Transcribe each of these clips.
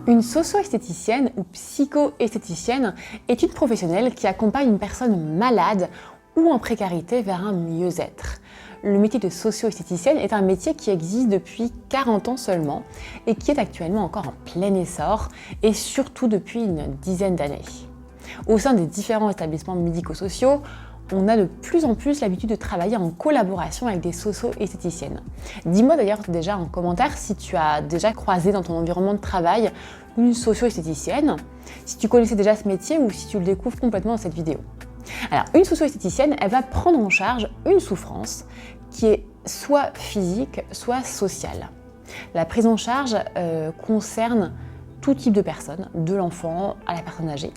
Une socio-esthéticienne ou psycho-esthéticienne est une professionnelle qui accompagne une personne malade ou en précarité vers un mieux-être. Le métier de socio-esthéticienne est un métier qui existe depuis 40 ans seulement et qui est actuellement encore en plein essor et surtout depuis une dizaine d'années. Au sein des différents établissements médico-sociaux, on a de plus en plus l'habitude de travailler en collaboration avec des socio-esthéticiennes. Dis-moi d'ailleurs déjà en commentaire si tu as déjà croisé dans ton environnement de travail une socio-esthéticienne, si tu connaissais déjà ce métier ou si tu le découvres complètement dans cette vidéo. Alors, une socio-esthéticienne, elle va prendre en charge une souffrance qui est soit physique, soit sociale. La prise en charge concerne tout type de personnes, de l'enfant à la personne âgée.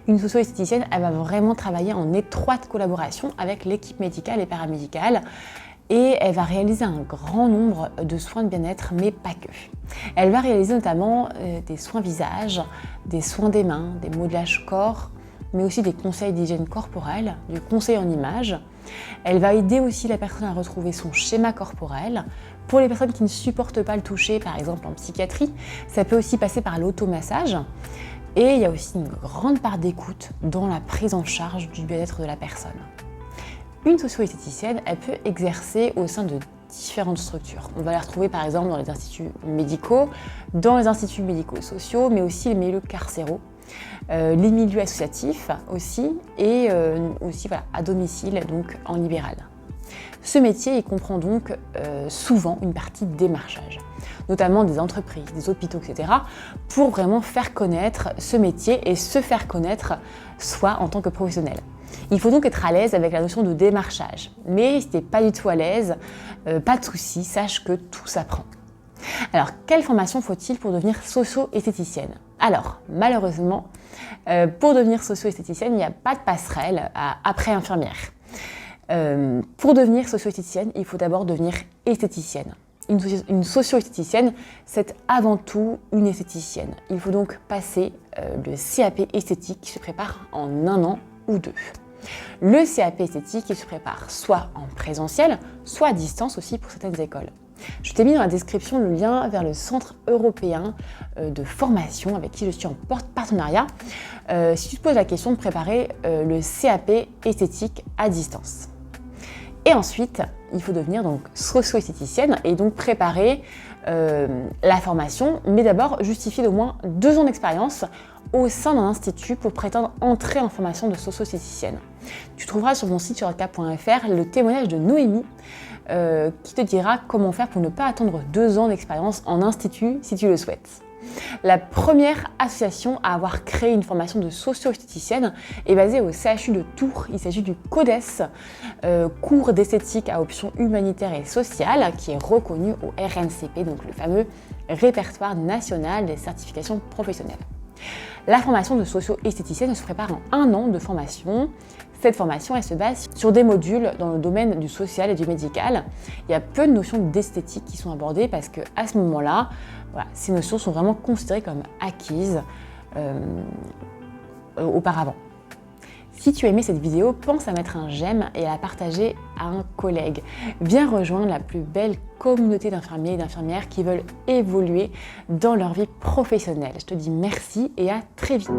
Une socio-esthéticienne, elle va vraiment travailler en étroite collaboration avec l'équipe médicale et paramédicale et elle va réaliser un grand nombre de soins de bien-être, mais pas que. Elle va réaliser notamment des soins visage, des soins des mains, des modelages corps, mais aussi des conseils d'hygiène corporelle, du conseil en images. Elle va aider aussi la personne à retrouver son schéma corporel. Pour les personnes qui ne supportent pas le toucher, par exemple en psychiatrie, ça peut aussi passer par l'automassage. Et il y a aussi une grande part d'écoute dans la prise en charge du bien-être de la personne. Une socio-esthéticienne, elle peut exercer au sein de différentes structures. On va les retrouver par exemple dans les instituts médicaux, dans les instituts médico-sociaux, mais aussi les milieux carcéraux, les milieux associatifs aussi, et aussi voilà, à domicile, donc en libéral. Ce métier il comprend donc souvent une partie de démarchage, notamment des entreprises, des hôpitaux, etc., pour vraiment faire connaître ce métier et se faire connaître soi en tant que professionnel. Il faut donc être à l'aise avec la notion de démarchage, mais si tu n'es pas du tout à l'aise, pas de souci, sache que tout s'apprend. Alors, quelle formation faut-il pour devenir socio-esthéticienne ? Alors, malheureusement, pour devenir socio-esthéticienne, il n'y a pas de passerelle après infirmière. Pour devenir socio-esthéticienne, il faut d'abord devenir esthéticienne. Une socio-esthéticienne, c'est avant tout une esthéticienne. Il faut donc passer le CAP esthétique qui se prépare en 1 an ou 2. Le CAP esthétique, il se prépare soit en présentiel, soit à distance aussi pour certaines écoles. Je t'ai mis dans la description le lien vers le Centre européen de formation avec qui je suis en partenariat. Si tu te poses la question de préparer le CAP esthétique à distance. Et ensuite, il faut devenir donc socio-esthéticienne et donc préparer la formation, mais d'abord justifier d'au moins 2 ans d'expérience au sein d'un institut pour prétendre entrer en formation de socio-esthéticienne. Tu trouveras sur mon site surelka.fr le témoignage de Noémie qui te dira comment faire pour ne pas attendre 2 ans d'expérience en institut si tu le souhaites. La première association à avoir créé une formation de socio-esthéticienne est basée au CHU de Tours. Il s'agit du CODES, cours d'esthétique à option humanitaire et sociale, qui est reconnu au RNCP, donc le fameux répertoire national des certifications professionnelles. La formation de socio-esthéticienne se prépare en 1 an de formation. Cette formation, elle se base sur des modules dans le domaine du social et du médical. Il y a peu de notions d'esthétique qui sont abordées parce qu'à ce moment-là, voilà, ces notions sont vraiment considérées comme acquises auparavant. Si tu as aimé cette vidéo, pense à mettre un j'aime et à la partager à un collègue. Viens rejoindre la plus belle communauté d'infirmiers et d'infirmières qui veulent évoluer dans leur vie professionnelle. Je te dis merci et à très vite.